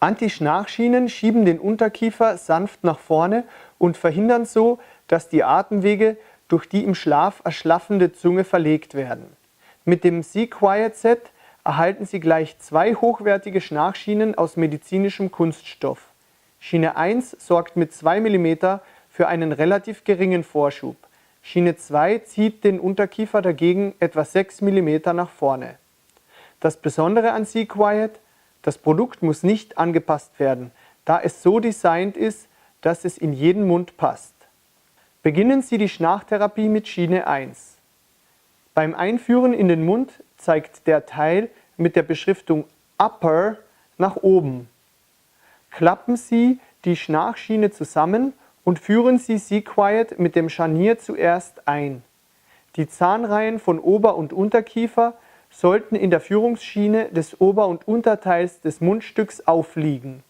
Anti-Schnarchschienen schieben den Unterkiefer sanft nach vorne und verhindern so, dass die Atemwege durch die im Schlaf erschlaffende Zunge verlegt werden. Mit dem C-Quiet-Set erhalten Sie gleich 2 hochwertige Schnarchschienen aus medizinischem Kunststoff. Schiene 1 sorgt mit 2 mm für einen relativ geringen Vorschub. Schiene 2 zieht den Unterkiefer dagegen etwa 6 mm nach vorne. Das Besondere an C-Quiet: Das Produkt muss nicht angepasst werden, da es so designt ist, dass es in jeden Mund passt. Beginnen Sie die Schnarchtherapie mit Schiene 1. Beim Einführen in den Mund zeigt der Teil mit der Beschriftung Upper nach oben. Klappen Sie die Schnarchschiene zusammen und führen Sie C-Quiet mit dem Scharnier zuerst ein. Die Zahnreihen von Ober- und Unterkiefer sollten in der Führungsschiene des Ober- und Unterteils des Mundstücks aufliegen.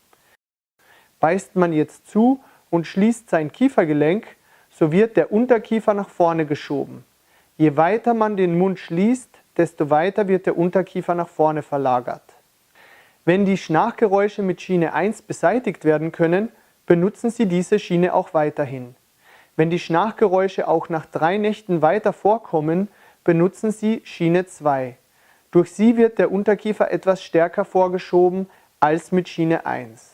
Beißt man jetzt zu und schließt sein Kiefergelenk, so wird der Unterkiefer nach vorne geschoben. Je weiter man den Mund schließt, desto weiter wird der Unterkiefer nach vorne verlagert. Wenn die Schnarchgeräusche mit Schiene 1 beseitigt werden können, benutzen Sie diese Schiene auch weiterhin. Wenn die Schnarchgeräusche auch nach 3 Nächten weiter vorkommen, benutzen Sie Schiene 2. Durch sie wird der Unterkiefer etwas stärker vorgeschoben als mit Schiene 1.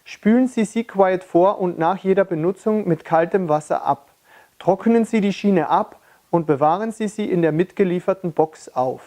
Spülen Sie C-Quiet vor und nach jeder Benutzung mit kaltem Wasser ab. Trocknen Sie die Schiene ab und bewahren Sie sie in der mitgelieferten Box auf.